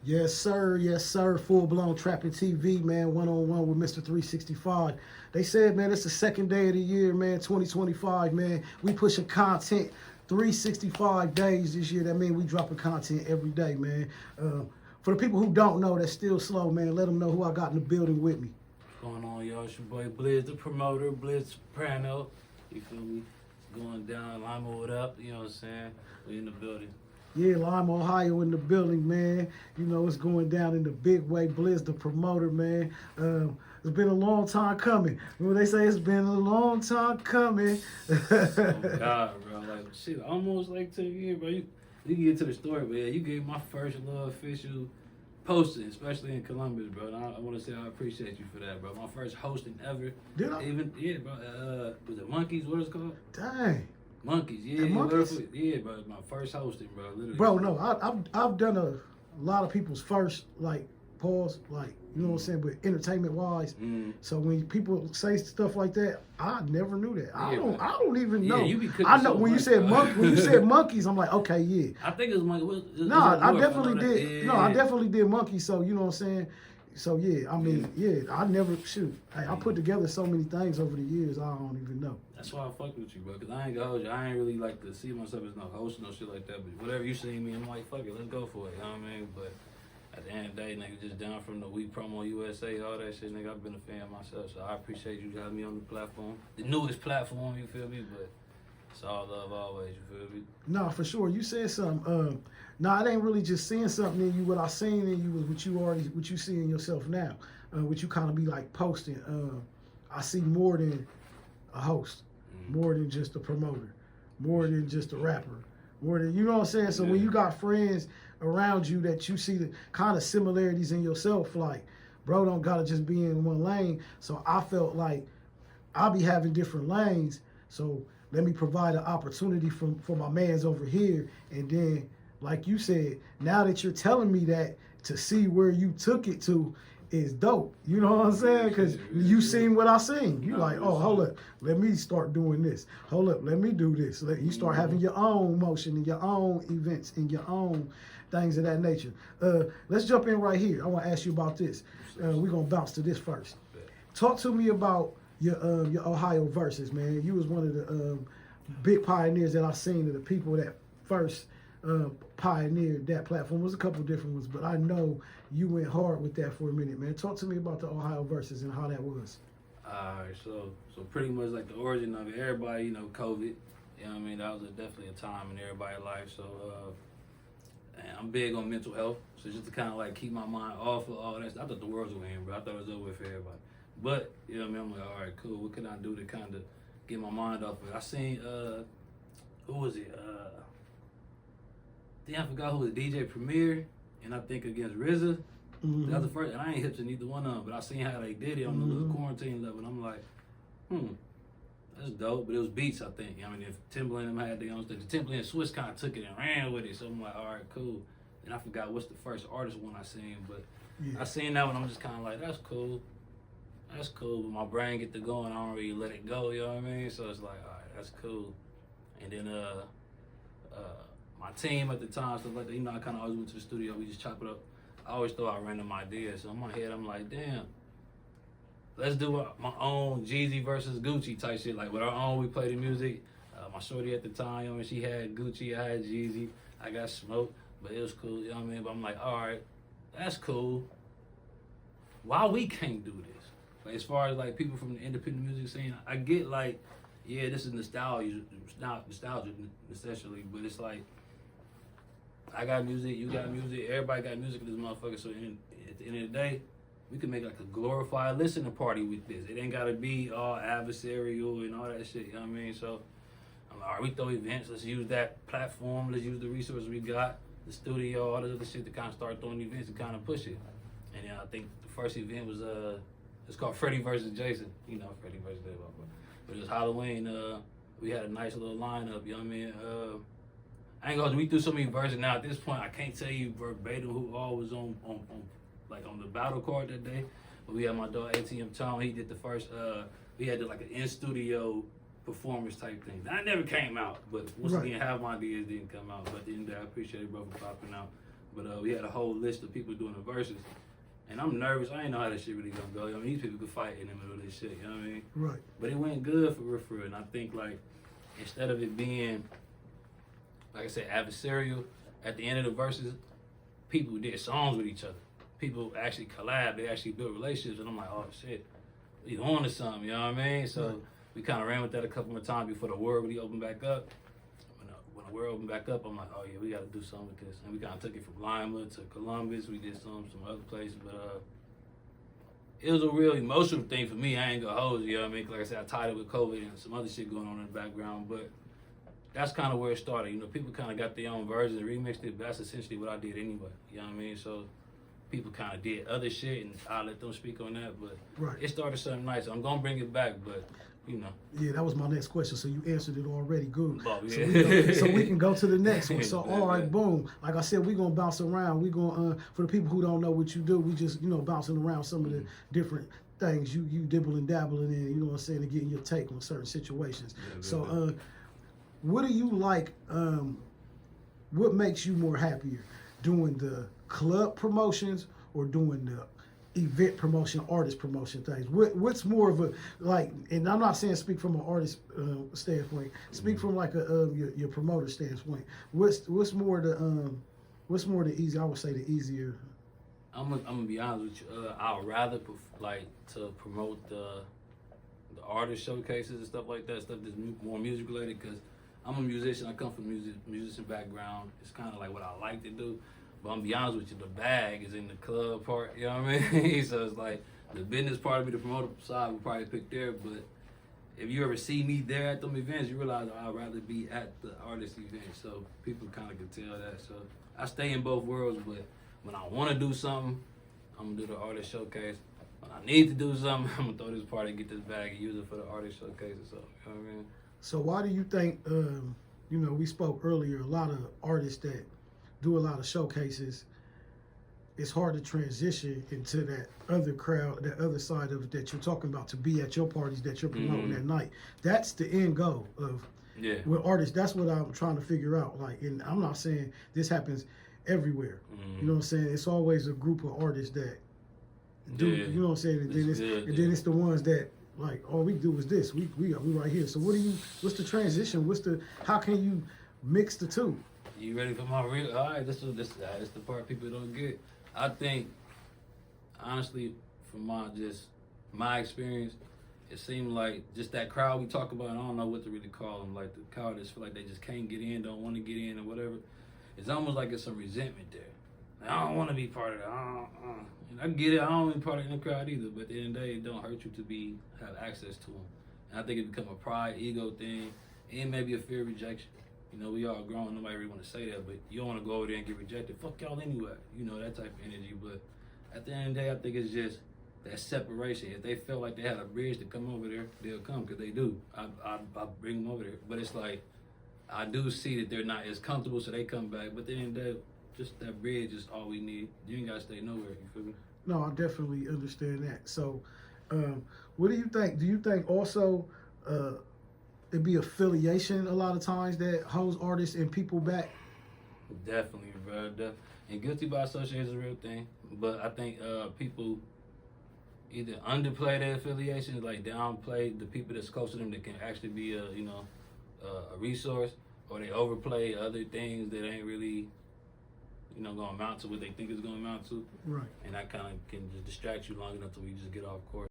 Yes, sir. Yes, sir. FullBlownTrappnTv, man. One-on-one with Mr. 365. They said, man, it's the second day of the year, man. 2025, man. We pushing content 365 days this year. That means we dropping content every day, man. For the people who don't know, that's still slow, man. Let them know who I got in the building with me. What's going on, y'all? It's your boy Blizz, the promoter, Blizz Soprano. You feel me? It's going down. Lima, what up? You know what I'm saying? We in the building. Yeah, Lima, Ohio in the building, man. You know, it's going down in the big way. Blizz, the promoter, man. It's been a long time coming. When they say it's been a long time coming. Oh, God, bro. Like, shit, almost like 10 years, bro. You can get to the story, but yeah, you gave my first little official posting, especially in Columbus, bro. And I want to say I appreciate you for that, bro. My first hosting ever. Did I? Even, yeah, bro. Was it Monkeys? What is it called? Dang. Monkeys, yeah. The Monkeys? Yeah, bro. My first hosting, bro. Literally. Bro, no, I've done a lot of people's first, like, pause, like, you know what I'm saying, but entertainment wise. So when people say stuff like that, I never knew that. I don't even know. You be I know so when much, you said when you said monkeys, I'm like, okay, yeah. I think it was monkeys. No, I definitely did. Yeah. No, I definitely did monkeys. So you know what I'm saying. So yeah, I mean, yeah, I never shoot. I put together so many things over the years, I don't even know. That's why I fuck with you, bro. Cause I ain't gonna hold you. I ain't really like to see myself as no host, no shit like that. But whatever you see me, I'm like, fuck it, let's go for it. You know what I mean? But at the end of the day, nigga, just down from the We Promo USA, all that shit, nigga, I've been a fan myself. So I appreciate you having me on the platform, the newest platform. You feel me? But it's all love always. You feel me? No, for sure. You said something. Nah, it ain't really just seeing something in you. What I seen in you was what you see in yourself now. What you kind of be like posting. I see more than a host, more than just a promoter, more than just a rapper, more than, you know what I'm saying? So when you got friends around you that you see the kind of similarities in yourself, like, bro, don't gotta just be in one lane. So I felt like I'll be having different lanes. So let me provide an opportunity for my mans over here. And then, like you said, now that you're telling me that, to see where you took it to is dope. You know what I'm saying? Because you seen what I seen. You like, oh, hold up, let me start doing this. Hold up, let me do this. You start having your own motion and your own events and your own things of that nature. Let's jump in right here. I want to ask you about this. We're going to bounce to this first. Talk to me about your Ohio Versuz, man. You was one of the big pioneers that I've seen, of the people that first pioneered that platform. There was a couple different ones, but I know you went hard with that for a minute, man. Talk to me about the Ohio Versuz and how that was. Alright, so pretty much like the origin of it, everybody, you know, COVID, you know what I mean? That was definitely a time in everybody's life. So and I'm big on mental health, so just to kind of like keep my mind off of all that stuff. I thought the world was gonna end, bro. I thought it was over for everybody. But, you know what I mean? I'm like, all right, cool. What can I do to kind of get my mind off of it? I seen, who was it? I forgot who was DJ Premier, and I think against RZA. That was the first, and I ain't hip to neither one of them, but I seen how they did it on the little quarantine level, and I'm like, that's dope. But it was beats, I think. I mean, if Timbaland and them had their own stuff, Timbaland and Swiss kind of took it and ran with it, so I'm like, all right, cool. And I forgot what's the first artist one I seen, but I seen that one, I'm just kind of like, that's cool. That's cool, but my brain get to going, I don't really let it go, you know what I mean? So it's like, all right, that's cool. And then my team at the time, stuff like that, you know, I kind of always went to the studio, we just chop it up. I always thought I random ideas, so in my head, I'm like, damn, let's do my own Jeezy versus Gucci type shit. Like with our own, we play the music. My shorty at the time, you know, she had Gucci, I had Jeezy, I got Smoke, but it was cool, you know what I mean? But I'm like, all right, that's cool. Why we can't do this? Like, as far as like people from the independent music scene, I get like, yeah, this is nostalgia, essentially, but it's like, I got music, you got music, everybody got music in this motherfucker. So at the end of the day, we can make like a glorified listening party with this. It ain't gotta be all adversarial and all that shit, you know what I mean? So I'm like, all right, we throw events, let's use that platform, let's use the resources we got, the studio, all this other shit to kind of start throwing events and kind of push it. And then I think the first event was, it's called Freddie versus Jason. You know, Freddie versus Jason. But it was Halloween, we had a nice little lineup, you know what I mean? I ain't gonna, we threw so many verses now. At this point, I can't tell you verbatim who all was on the battle card that day. But we had my dog ATM Tom. He did the first. We had like an in studio performance type thing. That never came out. But once again, half my ideas didn't come out. But at the end of the day, I appreciate it, bro, for popping out. But we had a whole list of people doing the verses. And I'm nervous. I ain't know how this shit really gonna go. I mean, these people could fight in the middle of this shit, you know what I mean? Right. But it went good for real. And I think, like, instead of it being, like I said, adversarial, at the end of the verses, people did songs with each other. People actually collabed. They actually built relationships. And I'm like, oh, shit, we on to something, you know what I mean? So we kind of ran with that a couple more times before the world really opened back up. When the world opened back up, I'm like, oh, yeah, we got to do something with this. And we kind of took it from Lima to Columbus. We did some other places. But it was a real emotional thing for me. I ain't gonna hold you, know what I mean? Like I said, I tied it with COVID and some other shit going on in the background. But that's kind of where it started. You know, people kind of got their own versions and remixed it, but that's essentially what I did anyway. You know what I mean? So people kind of did other shit, and I let them speak on that. But it started something nice. I'm gonna bring it back, but you know. Yeah, that was my next question. So you answered it already. Good. Oh, yeah. So we can go to the next one. So all right, boom. Like I said, we're gonna bounce around. We're gonna for the people who don't know what you do, we just bouncing around some of the different things you dibble and dabbling in. You know what I'm saying, and getting your take on certain situations. So what do you like? What makes you more happier, doing the club promotions or doing the event promotion, artist promotion things? What's more of a, like, and I'm not saying speak from an artist standpoint, speak from like a your promoter standpoint. What's more the easy? I would say the easier. I'm gonna be honest with you. I would rather like to promote the artist showcases and stuff like that, stuff that's more music related, because I'm a musician. I come from musician background. It's kind of like what I like to do. But I'm gonna be honest with you, the bag is in the club part, you know what I mean? So it's like the business part of me, the promoter side, will probably pick there. But if you ever see me there at them events, you realize I'd rather be at the artist event. So people kind of can tell that. So I stay in both worlds, but when I want to do something, I'm gonna do the artist showcase. When I need to do something, I'm gonna throw this party, get this bag, and use it for the artist showcase. So, you know what I mean? So why do you think, we spoke earlier, a lot of artists that do a lot of showcases, it's hard to transition into that other crowd, that other side of it that you're talking about, to be at your parties that you're promoting that night. That's the end goal of with artists. That's what I'm trying to figure out. Like, and I'm not saying this happens everywhere. You know what I'm saying? It's always a group of artists that do, you know what I'm saying? And then it's the ones that, like, all we do is this. We right here. So what's the transition? How can you mix the two? You ready for my real? All right, this is the part people don't get. I think, honestly, from my experience, it seemed like just that crowd we talk about, I don't know what to really call them, like the crowd that feel like they just can't get in, don't want to get in or whatever. It's almost like it's some resentment there. Like, I don't want to be part of that. And I get it, I don't want to be part of the crowd either, but at the end of the day, it don't hurt you to have access to them. And I think it become a pride, ego thing, and maybe a fear of rejection. You know, we all grown, nobody really want to say that, but you don't want to go over there and get rejected. Fuck y'all anyway. You know, that type of energy. But at the end of the day, I think it's just that separation. If they feel like they had a bridge to come over there, they'll come, because they do. I bring them over there. But it's like, I do see that they're not as comfortable, so they come back. But at the end of the day, just that bridge is all we need. You ain't got to stay nowhere, you feel me? No, I definitely understand that. So, what do you think? Do you think also it'd be affiliation a lot of times that holds artists and people back? Definitely, bro. And guilty by association is a real thing. But I think people either underplay their affiliations, like downplay the people that's close to them that can actually be a resource, or they overplay other things that ain't really, gonna amount to what they think it's gonna amount to. Right. And that kind of can just distract you long enough till we just get off course.